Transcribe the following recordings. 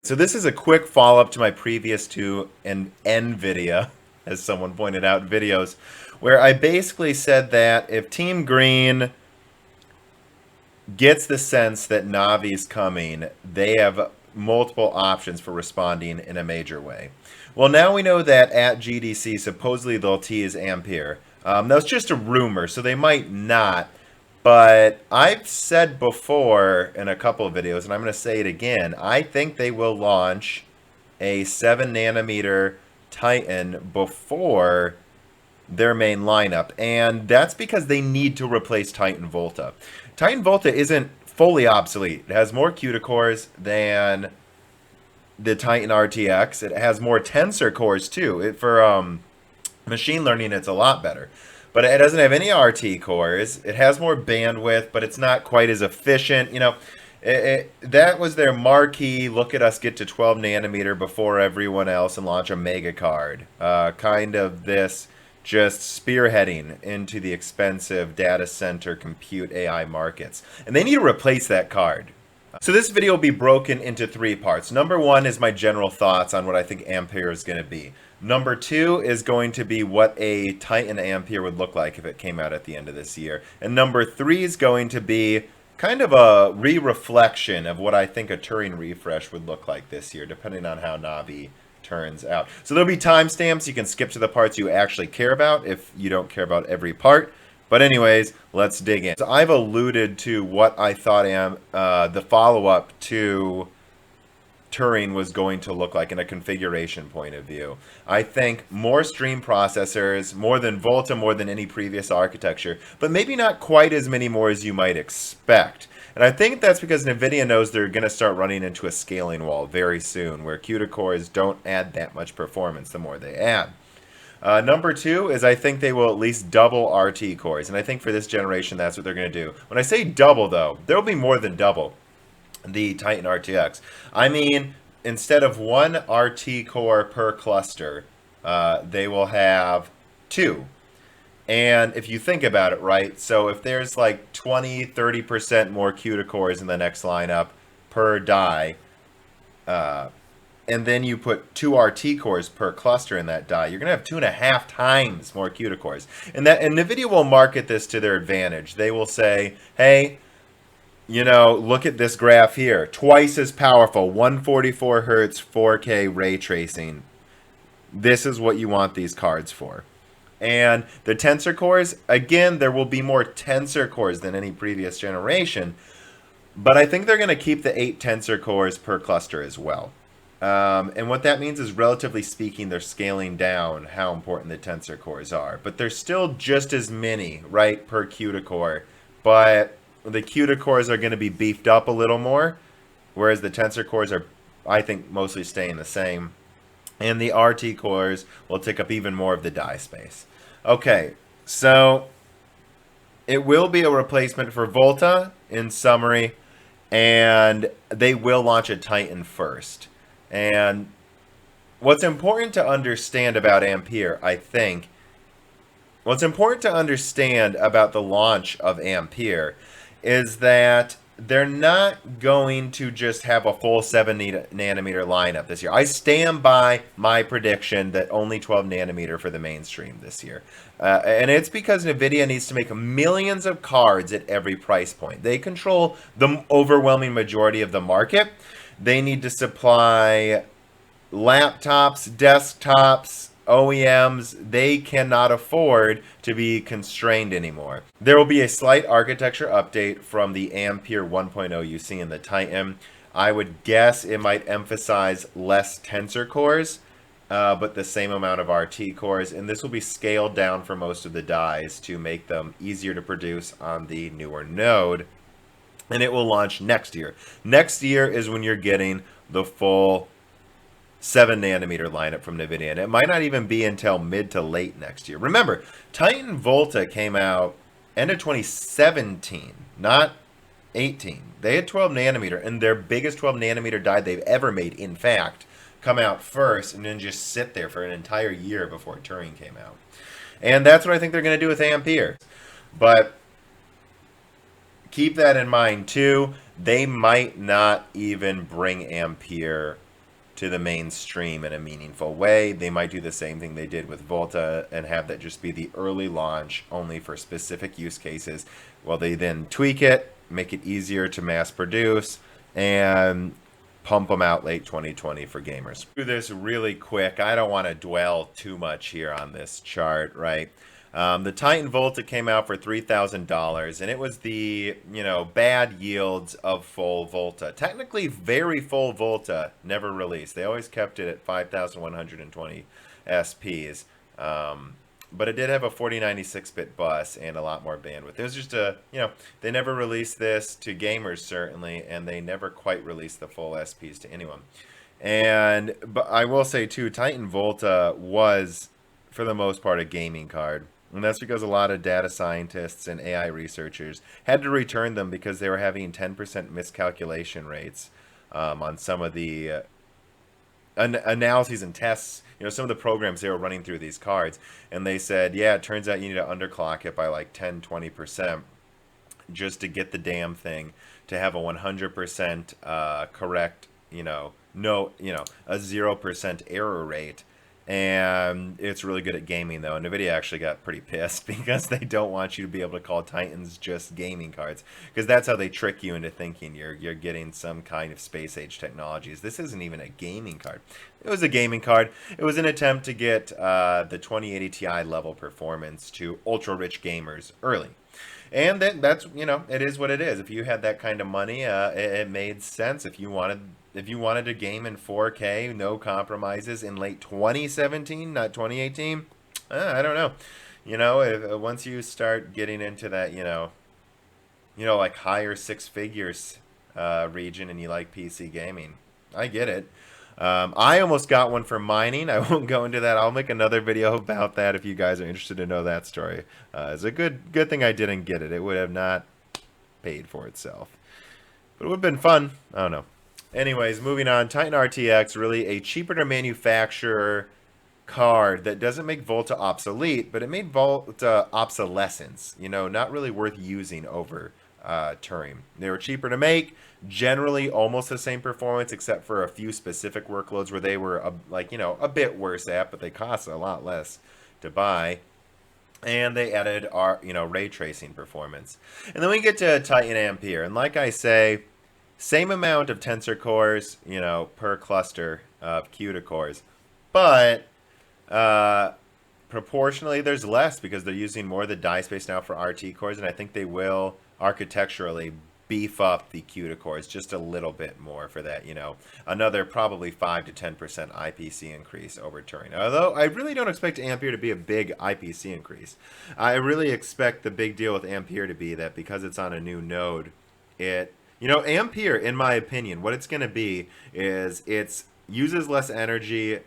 So this is a quick follow-up to my previous two and Nvidia, as someone pointed out, videos, where I basically said that if Team Green gets the sense that Navi's coming, they have multiple options for responding in a major way. Well, now we know that at GDC, supposedly they'll tease Ampere. That's just a rumor, so they might not. But I've said before in a couple of videos, and I'm going to say it again, I think they will launch a 7 nanometer Titan before their main lineup, and that's because they need to replace Titan Volta. Titan Volta isn't fully obsolete. It has more CUDA-cores than the Titan RTX. It has more tensor cores too. For machine learning, it's a lot better. But it doesn't have any RT cores. It has more bandwidth, but it's not quite as efficient. That was their marquee. Look at us get to 12 nanometer before everyone else and launch a mega card. Kind of this just spearheading into the expensive data center compute AI markets. And they need to replace that card. So this video will be broken into 3 parts. Number 1 is my general thoughts on what I think Ampere is going to be. Number 2 is going to be what a Titan Ampere would look like if it came out at the end of this year. And number 3 is going to be kind of a re-reflection of what I think a Turing refresh would look like this year, depending on how Navi turns out. So there'll be timestamps. You can skip to the parts you actually care about if you don't care about every part. But anyways, let's dig in. So I've alluded to what I thought the follow-up to Turing was going to look like in a configuration point of view. I think more stream processors, more than Volta, more than any previous architecture, but maybe not quite as many more as you might expect. And I think that's because Nvidia knows they're going to start running into a scaling wall very soon, where CUDA cores don't add that much performance the more they add. Number 2 is I think they will at least double RT cores, and I think for this generation that's what they're going to do. When I say double, though, there will be more than double the Titan RTX. I mean, instead of 1 RT core per cluster, they will have 2. And if you think about it, right, so if there's like 20-30% more CUDA cores in the next lineup per die, and then you put 2 RT cores per cluster in that die, you're going to have 2.5 times more CUDA cores. And NVIDIA will market this to their advantage. They will say, hey, look at this graph here. Twice as powerful, 144 hertz, 4K ray tracing. This is what you want these cards for. And the tensor cores, again, there will be more tensor cores than any previous generation. But I think they're going to keep the 8 tensor cores per cluster as well. And what that means is, relatively speaking, they're scaling down how important the tensor cores are. But there's still just as many, right, per CUDA core. But the CUDA cores are going to be beefed up a little more, whereas the tensor cores are, I think, mostly staying the same. And the RT cores will take up even more of the die space. Okay, so it will be a replacement for Volta, in summary, and they will launch a Titan first. And what's important to understand about Ampere, I think, what's important to understand about the launch of Ampere is that they're not going to just have a full 7 nanometer lineup this year. I stand by my prediction that only 12 nanometer for the mainstream this year. And it's because NVIDIA needs to make millions of cards at every price point. They control the overwhelming majority of the market. They need to supply laptops, desktops, OEMs. They cannot afford to be constrained anymore. There will be a slight architecture update from the Ampere 1.0 you see in the Titan. I would guess it might emphasize less tensor cores, but the same amount of RT cores, and this will be scaled down for most of the dies to make them easier to produce on the newer node, and it will launch next year. Next year is when you're getting the full 7 nanometer lineup from Nvidia, and it might not even be until mid to late next year. Remember, Titan Volta came out end of 2017, not 18. They had 12 nanometer, and their biggest 12 nanometer die they've ever made, in fact, come out first and then just sit there for an entire year before Turing came out. And that's what I think they're going to do with Ampere. But keep that in mind too. They might not even bring Ampere to the mainstream in a meaningful way. They might do the same thing they did with Volta and have that just be the early launch only for specific use cases, while they then tweak it, make it easier to mass produce, and pump them out late 2020 for gamers. Do this really quick. I don't want to dwell too much here on this chart, right? The Titan Volta came out for $3,000, and it was the, bad yields of full Volta. Technically, very full Volta never released. They always kept it at 5,120 SPs. But it did have a 4096-bit bus and a lot more bandwidth. It was just they never released this to gamers, certainly, and they never quite released the full SPs to anyone. But I will say, too, Titan Volta was, for the most part, a gaming card. And that's because a lot of data scientists and AI researchers had to return them because they were having 10% miscalculation rates on some of the analyses and tests, some of the programs they were running through these cards. And they said, yeah, it turns out you need to underclock it by like 10, 20% just to get the damn thing to have a 100% correct, a 0% error rate. And it's really good at gaming, though. Nvidia actually got pretty pissed because they don't want you to be able to call Titans just gaming cards, because that's how they trick you into thinking you're getting some kind of space age technologies. This isn't even a gaming card. It was a gaming card. It was an attempt to get the 2080 Ti level performance to ultra rich gamers early. And that's it is what it is. If you had that kind of money, it made sense. If you wanted to game in 4K, no compromises in late 2017, not 2018, I don't know. Once you start getting into that, like higher six figures region, and you like PC gaming, I get it. I almost got one for mining. I won't go into that. I'll make another video about that if you guys are interested to know that story. It's a good thing I didn't get it. It would have not paid for itself. But it would have been fun. I don't know. Anyways, moving on. Titan RTX, really a cheaper to manufacture card that doesn't make Volta obsolete, but it made Volta obsolescence. Not really worth using over Turing. They were cheaper to make, generally almost the same performance, except for a few specific workloads where they were a bit worse at, but they cost a lot less to buy. And they added our ray tracing performance. And then we get to Titan Ampere, and like I say, same amount of tensor cores, per cluster of CUDA cores, but proportionally there's less because they're using more of the die space now for RT cores, and I think they will architecturally beef up the CUDA cores just a little bit more for that, another probably 5 to 10% IPC increase over Turing. Although I really don't expect Ampere to be a big IPC increase. I really expect the big deal with Ampere to be that because it's on a new node, Ampere, in my opinion, what it's going to be is it uses less energy,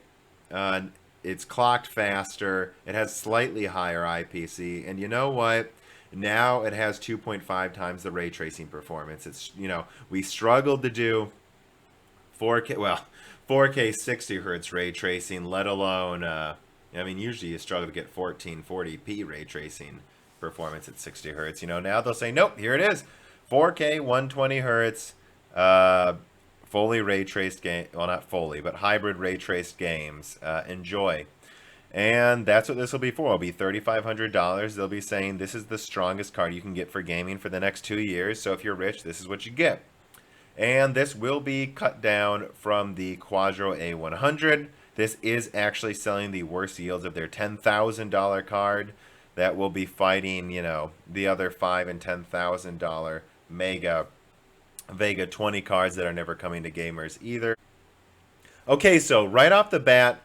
it's clocked faster, it has slightly higher IPC, and you know what? Now it has 2.5 times the ray tracing performance. It's, we struggled to do 4K 60 hertz ray tracing, let alone, usually you struggle to get 1440p ray tracing performance at 60 hertz. Now they'll say, nope, here it is. 4K 120 hertz, fully ray traced game. Well, not fully, but hybrid ray traced games. Enjoy. And that's what this will be for. It'll be $3,500. They'll be saying this is the strongest card you can get for gaming for the next 2 years. So if you're rich, this is what you get. And this will be cut down from the Quadro A100. This is actually selling the worst yields of their $10,000 card. That will be fighting, the other $5,000 and $10,000 Mega Vega 20 cards that are never coming to gamers either. Okay, so right off the bat,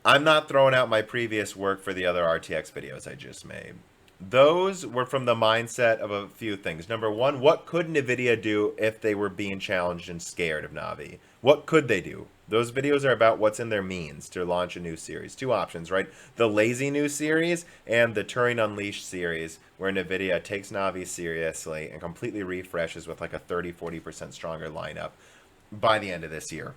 I'm not throwing out my previous work for the other RTX videos I just made. Those were from the mindset of a few things. Number one, what could Nvidia do if they were being challenged and scared of Navi? What could they do? Those videos are about what's in their means to launch a new series. Two options, right? The lazy new series and the Turing Unleashed series, where Nvidia takes Navi seriously and completely refreshes with like a 30-40% stronger lineup by the end of this year.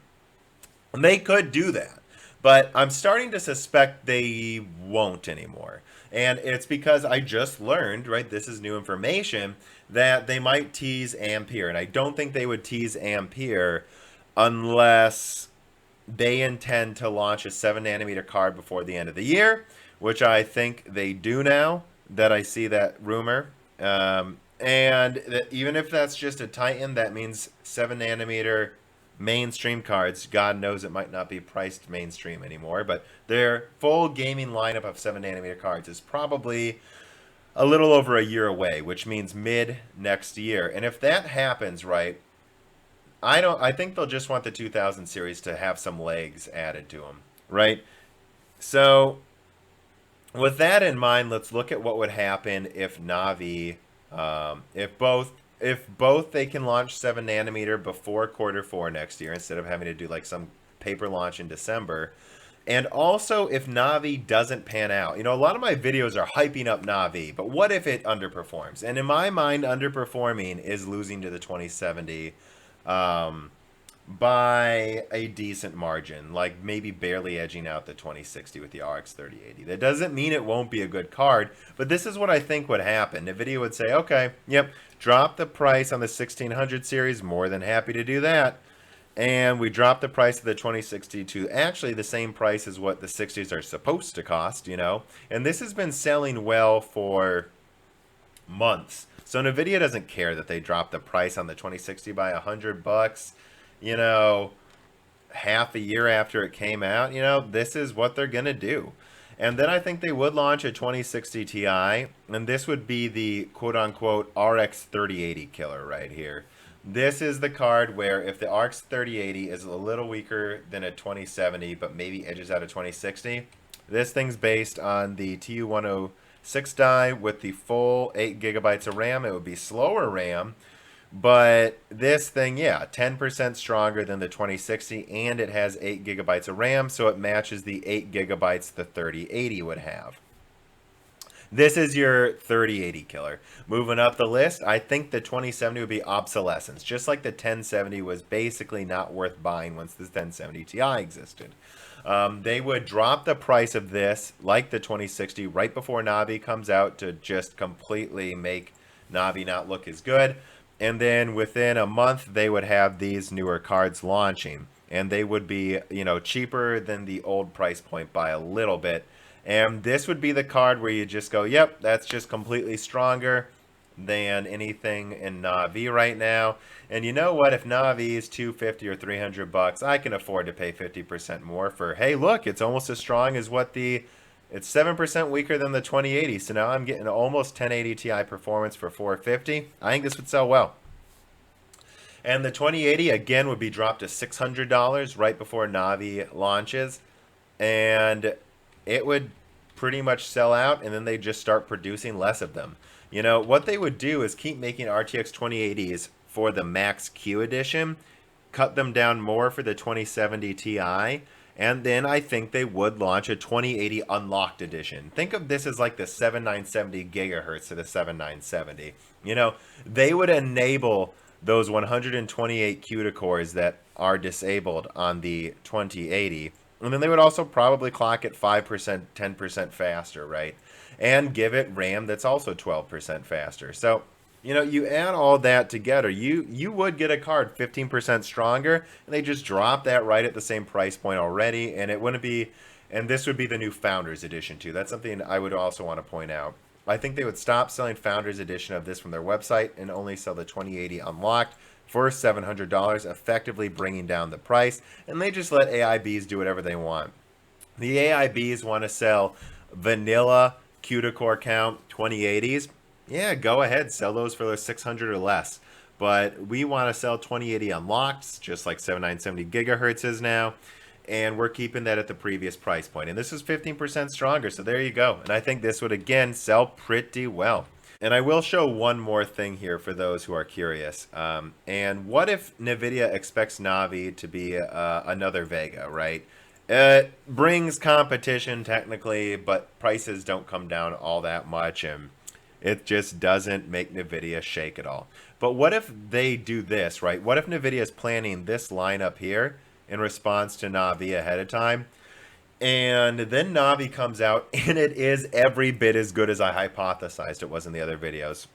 And they could do that. But I'm starting to suspect they won't anymore. And it's because I just learned, right, this is new information, that they might tease Ampere. And I don't think they would tease Ampere unless they intend to launch a 7 nanometer card before the end of the year, which I think they do now that I see that rumor. And even if that's just a Titan, that means 7 nanometer mainstream cards. God knows it might not be priced mainstream anymore, but their full gaming lineup of 7 nanometer cards is probably a little over a year away, which means mid next year. And if that happens, right, I think they'll just want the 2000 series to have some legs added to them, right? So with that in mind, let's look at what would happen if Navi, if both they can launch 7 nanometer before Q4 next year instead of having to do like some paper launch in December. And also if Navi doesn't pan out. You know, a lot of my videos are hyping up Navi, but what if it underperforms? And in my mind, underperforming is losing to the 2070 um, by a decent margin, like maybe barely edging out the 2060 with the RX 3080. That doesn't mean it won't be a good card, but this is what I think would happen. Nvidia would say, okay, yep, drop the price on the 1600 series, more than happy to do that. And we dropped the price of the 2060 to actually the same price as what the 60s are supposed to cost, you know. And this has been selling well for months. So Nvidia doesn't care that they dropped the price on the 2060 by $100, you know, half a year after it came out. You know, this is what they're going to do. And then I think they would launch a 2060 Ti, and this would be the quote-unquote RX 3080 killer right here. This is the card where if the RX 3080 is a little weaker than a 2070, but maybe edges out a 2060, this thing's based on the TU106 die with the full 8 gigabytes of RAM. It would be slower RAM, but this thing, yeah, 10% stronger than the 2060, and it has 8 gigabytes of RAM, so it matches the 8 gigabytes the 3080 would have. This is your 3080 killer. Moving up the list, I think the 2070 would be obsolescence. Just like the 1070 was basically not worth buying once the 1070 Ti existed. They would drop the price of this, like the 2060, right before Navi comes out to just completely make Navi not look as good. And then within a month, they would have these newer cards launching. And they would be, you know, cheaper than the old price point by a little bit. And this would be the card where you just go, yep, that's just completely stronger than anything in Navi right now. And you know what? If Navi is $250 or $300, I can afford to pay 50% more for, hey, look, it's almost as strong as what the, it's 7% weaker than the 2080. So now I'm getting almost 1080 Ti performance for $450. I think this would sell well. And the 2080, again, would be dropped to $600 right before Navi launches. And it would pretty much sell out, and then they just start producing less of them. You know, what they would do is keep making RTX 2080s for the Max Q edition, cut them down more for the 2070 Ti, and then I think they would launch a 2080 Unlocked edition. Think of this as like the 7970 gigahertz to the 7970. You know, they would enable those 128 CUDA cores that are disabled on the 2080. And then they would also probably clock it 5%, 10% faster, right? And give it RAM that's also 12% faster. So, you know, you add all that together, you would get a card 15% stronger, and they just drop that right at the same price point already, and it wouldn't be, and this would be the new Founders Edition too. That's something I would also want to point out. I think they would stop selling Founders Edition of this from their website and only sell the 2080 Unlocked for $700, effectively bringing down the price, and they just let AIBs do whatever they want. The AIBs want to sell vanilla CUDA core count 2080s. Yeah, go ahead, sell those for 600 or less. But we want to sell 2080 Unlocked, just like 7970 gigahertz is now, and we're keeping that at the previous price point. And this is 15% stronger, so there you go. And I think this would, again, sell pretty well. And I will show one more thing here for those who are curious. And what if Nvidia expects Navi to be another Vega, right? It brings competition technically, but prices don't come down all that much, and it just doesn't make Nvidia shake at all. But what if they do this, right? What if Nvidia is planning this lineup here in response to Navi ahead of time? And then Navi comes out, and it is every bit as good as I hypothesized it was in the other videos.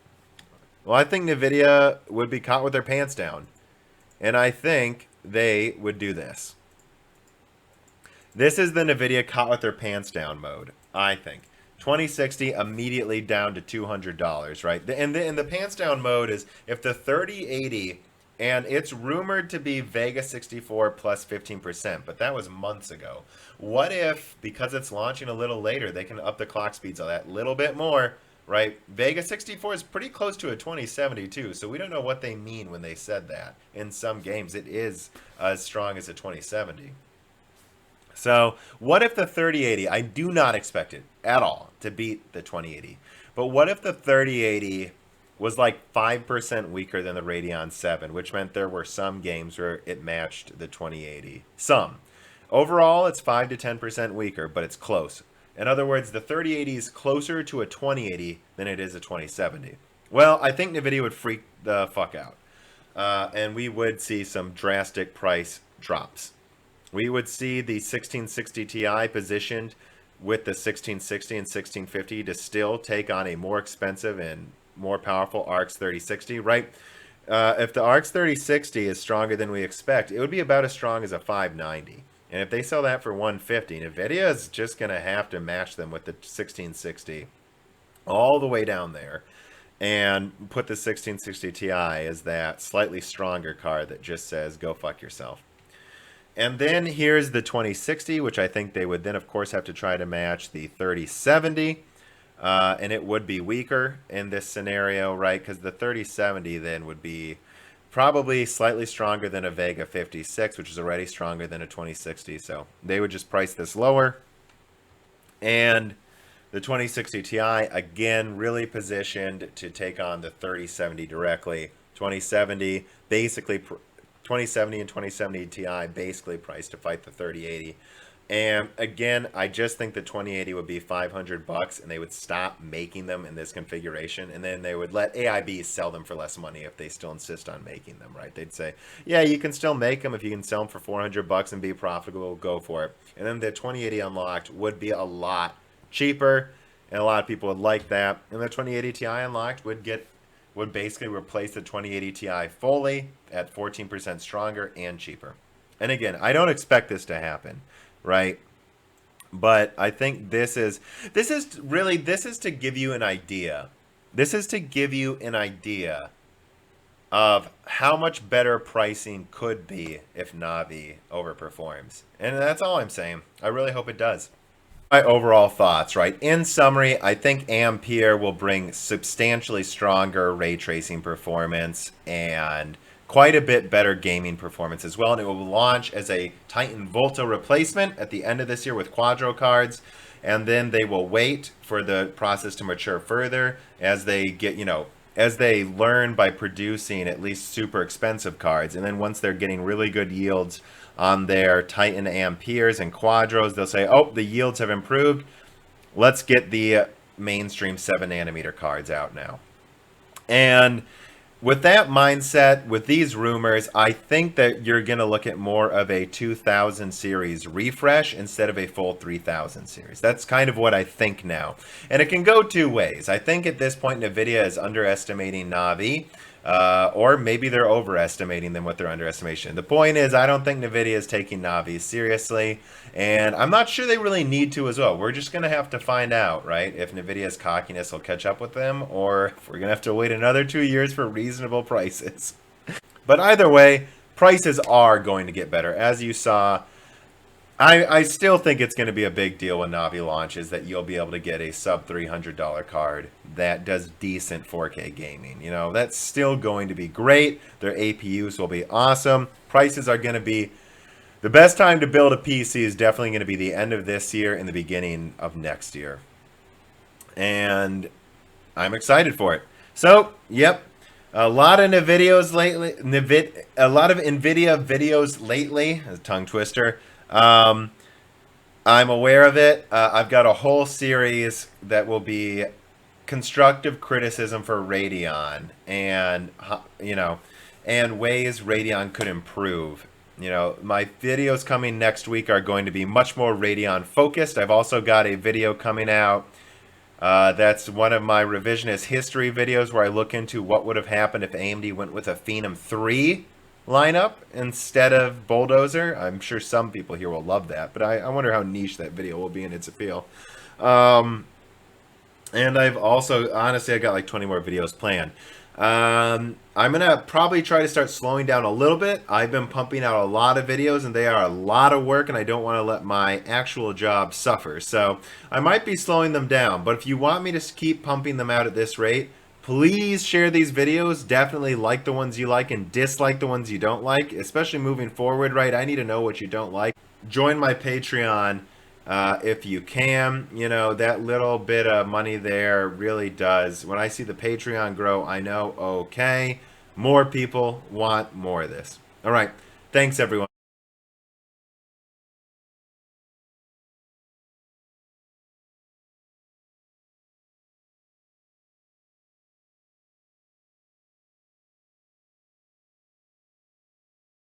Well, I think Nvidia would be caught with their pants down. And I think they would do this. This is the Nvidia caught with their pants down mode, I think. 2060 immediately down to $200, right? And the pants down mode is if the 3080, and it's rumored to be Vega 64 plus 15%, but that was months ago. What if, because it's launching a little later, they can up the clock speeds of that little bit more, right? Vega 64 is pretty close to a 2070 too, so we don't know what they mean when they said that. In some games, it is as strong as a 2070. So, what if the 3080, I do not expect it at all to beat the 2080, but what if the 3080 was like 5% weaker than the Radeon 7, which meant there were some games where it matched the 2080. Some. Overall, it's 5 to 10% weaker, but it's close. In other words, the 3080 is closer to a 2080 than it is a 2070. Well, I think Nvidia would freak the fuck out. And we would see some drastic price drops. We would see the 1660 Ti positioned with the 1660 and 1650 to still take on a more expensive and more powerful RX 3060, right? If the RX 3060 is stronger than we expect, it would be about as strong as a 590. And if they sell that for 150, Nvidia is just going to have to match them with the 1660 all the way down there and put the 1660 Ti as that slightly stronger card that just says, go fuck yourself. And then here's the 2060, which I think they would then, of course, have to try to match the 3070. And it would be weaker in this scenario, right? Because the 3070 then would be probably slightly stronger than a Vega 56, which is already stronger than a 2060. So they would just price this lower. And the 2060 Ti, again, really positioned to take on the 3070 directly. 2070 basically... 2070 and 2070 Ti basically priced to fight the 3080. And again, I just think the 2080 would be $500 and they would stop making them in this configuration, and then they would let AIB sell them for less money if they still insist on making them, right? They'd say, yeah, you can still make them if you can sell them for $400 and be profitable, go for it. And then the 2080 unlocked would be a lot cheaper, and a lot of people would like that. And the 2080 Ti unlocked would basically replace the 2080 Ti fully at 14% stronger and cheaper. And again, I don't expect this to happen, right? But I think this is to give you an idea. This is to give you an idea of how much better pricing could be if Navi overperforms. And that's all I'm saying. I really hope it does. My overall thoughts, right? In summary, I think Ampere will bring substantially stronger ray tracing performance and quite a bit better gaming performance as well. And it will launch as a Titan Volta replacement at the end of this year with Quadro cards. And then they will wait for the process to mature further as they get, as they learn by producing at least super expensive cards. And then once they're getting really good yields on their Titan Amperes and Quadros, they'll say, oh, the yields have improved. Let's get the mainstream 7 nanometer cards out now. And with that mindset, with these rumors, I think that you're going to look at more of a 2000 series refresh instead of a full 3000 series. That's kind of what I think now. And it can go two ways. I think at this point, Nvidia is underestimating Navi. Or maybe they're overestimating them with their underestimation. The point is, I don't think Nvidia is taking Navi seriously, and I'm not sure they really need to as well. We're just going to have to find out, right, if Nvidia's cockiness will catch up with them, or if we're going to have to wait another 2 years for reasonable prices. But either way, prices are going to get better. As you saw, I still think it's going to be a big deal when Navi launches that you'll be able to get a sub $300 card that does decent 4K gaming. That's still going to be great. Their APUs will be awesome. Prices are going to be... The best time to build a PC is definitely going to be the end of this year and the beginning of next year. And I'm excited for it. So, yep. A lot of Nvidia videos lately. A tongue twister. I'm aware of it. I've got a whole series that will be constructive criticism for Radeon and, and ways Radeon could improve. My videos coming next week are going to be much more Radeon focused. I've also got a video coming out that's one of my revisionist history videos where I look into what would have happened if AMD went with a Phenom 3 lineup instead of bulldozer. I'm sure some people here will love that, but I wonder how niche that video will be in its appeal. And I've also, honestly, I got like 20 more videos planned. I'm going to probably try to start slowing down a little bit. I've been pumping out a lot of videos, and they are a lot of work, and I don't want to let my actual job suffer. So I might be slowing them down. But if you want me to keep pumping them out at this rate, please share these videos. Definitely like the ones you like and dislike the ones you don't like, especially moving forward, right? I need to know what you don't like. Join my Patreon. If you can, you know, that little bit of money there really does. When I see the Patreon grow, I know, okay, more people want more of this. All right. Thanks, everyone.